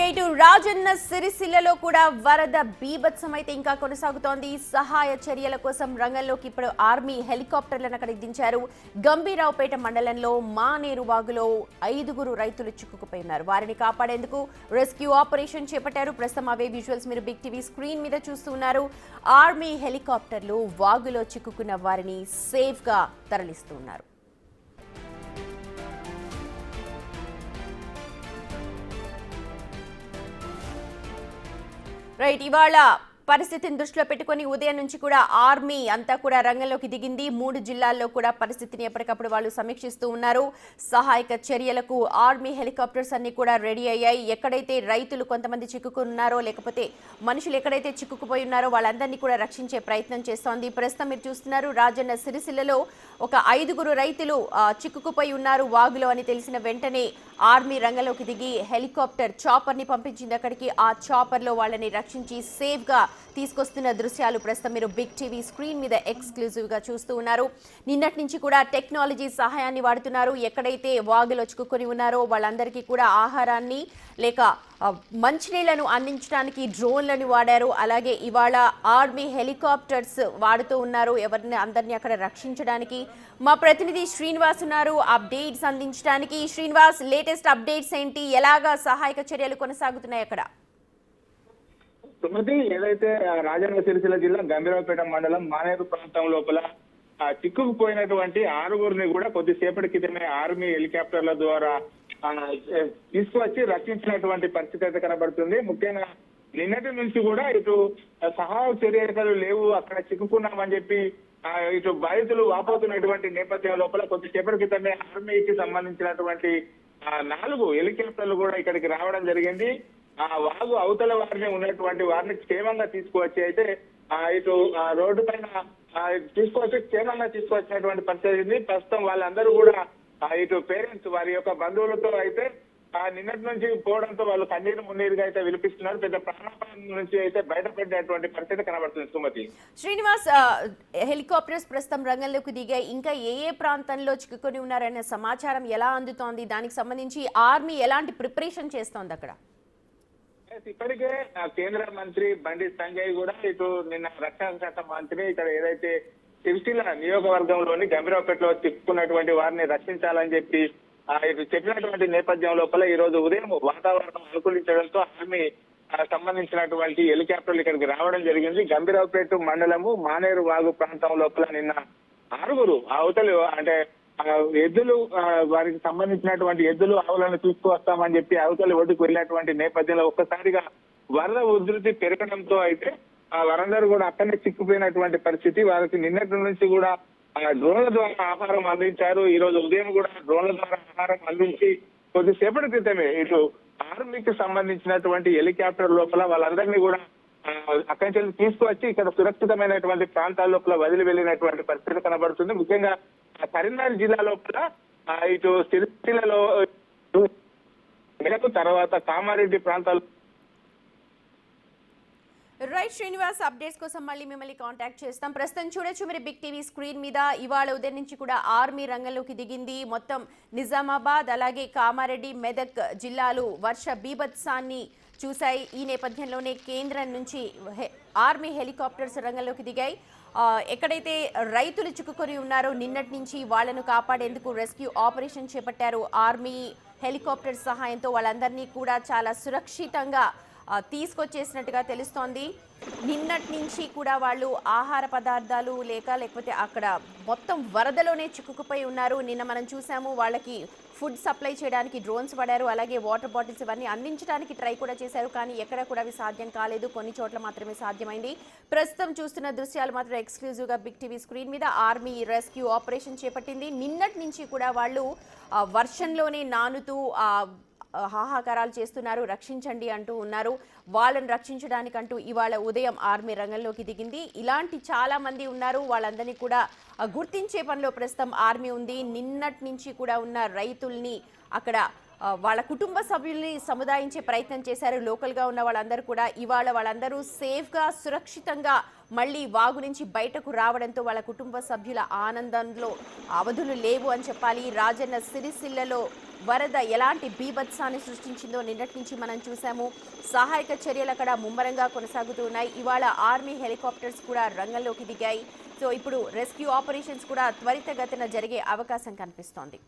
ఇటు రాజన్న సిరిసిల్లలో కూడా వరద బీభత్సం అయితే ఇంకా కొనసాగుతోంది. సహాయ చర్యల కోసం రంగంలోకి ఇప్పుడు ఆర్మీ హెలికాప్టర్లను అక్కడికి దించారు. గంభీరావుపేట మండలంలో మానేరు వాగులో 5గురు రైతులు చిక్కుకుపోయి ఉన్నారు. వారిని కాపాడేందుకు రెస్క్యూ ఆపరేషన్ చేపట్టారు. ప్రస్తుతం అవే విజువల్స్ మీరు బిగ్ టీవీ స్క్రీన్ మీద చూస్తున్నారు. ఆర్మీ హెలికాప్టర్లు వాగులో చిక్కుకున్న వారిని సేఫ్ గా తరలిస్తున్నారు. రైట్, ఇవాళ పరిస్థితిని దృష్టిలో పెట్టుకుని ఉదయం నుంచి కూడా ఆర్మీ అంతా కూడా రంగంలోకి దిగింది. 3 జిల్లాల్లో కూడా పరిస్థితిని ఎప్పటికప్పుడు వాళ్ళు సమీక్షిస్తూ ఉన్నారు. సహాయక చర్యలకు ఆర్మీ హెలికాప్టర్స్ అన్ని కూడా రెడీ అయ్యాయి. ఎక్కడైతే రైతులు కొంతమంది చిక్కుకున్నారో లేకపోతే మనుషులు ఎక్కడైతే చిక్కుకుపోయి ఉన్నారో వాళ్ళందరినీ కూడా రక్షించే ప్రయత్నం చేస్తోంది. ప్రస్తుతం మీరు చూస్తున్నారు రాజన్న సిరిసిల్లలో ఒక 5గురు రైతులు చిక్కుకుపోయి ఉన్నారు వాగులో అని తెలిసిన వెంటనే ఆర్మీ రంగంలోకి దిగి హెలికాప్టర్ చాపర్ని పంపించింది అక్కడికి. ఆ చాపర్లో వాళ్ళని రక్షించి సేఫ్గా తీసుకొస్తున్న దృశ్యాలు ప్రస్తుతం మీరు బిగ్ టీవీ స్క్రీన్ మీద ఎక్స్క్లూజివ్గా చూస్తూ ఉన్నారు. నిన్నటి నుంచి కూడా టెక్నాలజీ సహాయాన్ని వాడుతున్నారు. ఎక్కడైతే వాగులో చిక్కుకొని ఉన్నారో వాళ్ళందరికీ కూడా ఆహారాన్ని లేక మంచినీళ్లను అందించడానికి డ్రోన్లను వాడారు. అలాగే ఇవాళ ఆర్మీ హెలికాప్టర్స్ వాడుతూ ఉన్నారు ఎవరిని అందరినీ అక్కడ రక్షించడానికి. మా ప్రతినిధి శ్రీనివాస్ ఉన్నారు అప్డేట్స్ అందించడానికి. శ్రీనివాస్, లేటెస్ట్ అప్డేట్స్ ఏంటి? ఎలాగా సహాయక చర్యలు కొనసాగుతున్నాయి అక్కడ? సుమతి, ఏదైతే రాజన్న సిరిసిల్ల జిల్లా గంభీరావుపేట మండలం మానేరు ప్రాంతం లోపల చిక్కుకుపోయినటువంటి 6గురిని కూడా కొద్దిసేపటి క్రితమే ఆర్మీ హెలికాప్టర్ల ద్వారా తీసుకువచ్చి రక్షించినటువంటి పరిస్థితి అయితే కనబడుతుంది. ముఖ్యంగా నిన్నటి నుంచి కూడా ఇటు సహాయ చర్యలు లేవు, అక్కడ చిక్కుకున్నామని చెప్పి ఇటు బాధితులు వాపోతున్నటువంటి నేపథ్యం లోపల కొద్దిసేపటి క్రితమే ఆర్మీకి సంబంధించినటువంటి 4 హెలికాప్టర్లు కూడా ఇక్కడికి రావడం జరిగింది. ఆ వాగు అవతల వారిని ఉన్నటువంటి వారిని క్షేమంగా తీసుకువచ్చి అయితే ఇటు రోడ్డు పైన క్షేమంగా తీసుకువచ్చినటువంటి పరిస్థితి. ప్రస్తుతం వాళ్ళందరూ కూడా ఇటు పేరెంట్స్ వారి యొక్క బంధువులతో అయితే నిన్నటి నుంచి పోవడంతో వాళ్ళు కన్నీరు మున్నీరుగా అయితే వినిపిస్తున్నారు. పెద్ద ప్రాణాపాయం నుంచి అయితే బయటపడేటువంటి పరిస్థితి కనబడుతుంది. సుమతి, శ్రీనివాస్, హెలికాప్టర్స్ ప్రస్తుతం రంగంలోకి దిగాయి. ఇంకా ఏ ప్రాంతంలో చిక్కుకొని ఉన్నారనే సమాచారం ఎలా అందుతోంది? దానికి సంబంధించి ఆర్మీ ఎలాంటి ప్రిపరేషన్ చేస్తోంది అక్కడ? ఇప్పటికే కేంద్ర మంత్రి బండి సంజయ్ కూడా ఇటు నిన్న రక్షణ శాఖ మంత్రి ఇక్కడ ఏదైతే సిరిసిల్ల నియోజకవర్గంలోని గంభీరావుపేటలో చిక్కుకున్నటువంటి వారిని రక్షించాలని చెప్పి ఇటు చెప్పినటువంటి నేపథ్యం లోపల ఈ రోజు ఉదయం వాతావరణం అనుకూలించడంతో ఆర్మీ సంబంధించినటువంటి హెలికాప్టర్లు ఇక్కడికి రావడం జరిగింది. గంభీరావుపేట మండలము మానేరు వాగు ప్రాంతం లోపల నిన్న 6గురు అవతలు అంటే ఎద్దులు వారికి సంబంధించినటువంటి ఎద్దులు ఆవులను తీసుకువస్తామని చెప్పి అవతలి ఒడ్డుకు వెళ్ళినటువంటి నేపథ్యంలో ఒక్కసారిగా వరద ఉధృతి పెరగడంతో అయితే వారందరూ కూడా అక్కడనే చిక్కుపోయినటువంటి పరిస్థితి. వారికి నిన్నటి నుంచి కూడా డ్రోన్ల ద్వారా ఆహారం అందించారు. ఈ రోజు ఉదయం కూడా డ్రోన్ల ద్వారా ఆహారం అందించి కొద్దిసేపటి క్రితమే ఇటు ఆర్మీకి సంబంధించినటువంటి హెలికాప్టర్ లోపల వాళ్ళందరినీ కూడా అక్కడి నుంచి తీసుకువచ్చి ఇక్కడ సురక్షితమైనటువంటి ప్రాంతాల లోపల వదిలి వెళ్ళినటువంటి పరిస్థితి కనబడుతుంది. ముఖ్యంగా కరీంనగర్ జిల్లా లోపల ఇటు సిరిసిల్లలో మెదక్ తర్వాత కామారెడ్డి ప్రాంతాలు. రైట్ శ్రీనివాస్, అప్డేట్స్ కోసం మళ్ళీ మిమ్మల్ని కాంటాక్ట్ చేస్తాం. ప్రస్తుతం చూడొచ్చు మీరు బిగ్ టీవీ స్క్రీన్ మీద ఇవాళ ఉదయం నుంచి కూడా ఆర్మీ రంగంలోకి దిగింది. మొత్తం నిజామాబాద్ అలాగే కామారెడ్డి మెదక్ జిల్లాలు వర్ష బీభత్సాన్ని చూశాయి. ఈ నేపథ్యంలోనే కేంద్రం నుంచి ఆర్మీ హెలికాప్టర్స్ రంగంలోకి దిగాయి. ఎక్కడైతే రైతులు చిక్కుకొని ఉన్నారో నిన్నటి నుంచి వాళ్లను కాపాడేందుకు రెస్క్యూ ఆపరేషన్ చేపట్టారు. ఆర్మీ హెలికాప్టర్ సహాయంతో వాళ్ళందరినీ కూడా చాలా సురక్షితంగా తీసుకొచ్చేసినట్టుగా తెలుస్తోంది. నిన్నటి నుంచి కూడా వాళ్ళు ఆహార పదార్థాలు లేకపోతే అక్కడ మొత్తం వరదలోనే చిక్కుకుపోయి ఉన్నారు. నిన్న మనం చూసాము వాళ్ళకి ఫుడ్ సప్లై చేయడానికి డ్రోన్స్ వాడారు. అలాగే వాటర్ బాటిల్స్ ఇవన్నీ అందించడానికి ట్రై కూడా చేశారు. కానీ ఎక్కడ కూడా అవి సాధ్యం కాలేదు. కొన్ని చోట్ల మాత్రమే సాధ్యమైంది. ప్రస్తుతం చూస్తున్న దృశ్యాలు మాత్రం ఎక్స్క్లూజివ్గా బిగ్ టీవీ స్క్రీన్ మీద ఆర్మీ రెస్క్యూ ఆపరేషన్ చేపట్టింది. నిన్నటి నుంచి కూడా వాళ్ళు వర్షంలోనే నానుతూ హాహాకారాలు చేస్తున్నారు, రక్షించండి అంటూ ఉన్నారు. వాళ్ళని రక్షించడానికంటూ ఇవాళ ఉదయం ఆర్మీ రంగంలోకి దిగింది. ఇలాంటి చాలా మంది ఉన్నారు. వాళ్ళందరినీ కూడా గుర్తించే పనిలో ప్రస్తుతం ఆర్మీ ఉంది. నిన్నటి నుంచి కూడా ఉన్న రైతుల్ని అక్కడ వాళ్ళ కుటుంబ సభ్యుల్ని సముదాయించే ప్రయత్నం చేశారు. లోకల్గా ఉన్న వాళ్ళందరూ కూడా ఇవాళ వాళ్ళందరూ సేఫ్గా సురక్షితంగా మళ్ళీ వాగు నుంచి బయటకు రావడంతో వాళ్ళ కుటుంబ సభ్యుల ఆనందంలో అవధులు లేవు అని చెప్పాలి. రాజన్న సిరిసిల్లలో వరద ఎలాంటి బీభత్సాన్ని సృష్టించిందో నిన్నటి నుంచి మనం చూసాము. సహాయక చర్యలు అక్కడ ముమ్మరంగా కొనసాగుతున్నాయి. ఇవాళ ఆర్మీ హెలికాప్టర్స్ కూడా రంగంలోకి దిగాయి. సో ఇప్పుడు రెస్క్యూ ఆపరేషన్స్ కూడా త్వరితగతిన జరిగే అవకాశం కనిపిస్తోంది.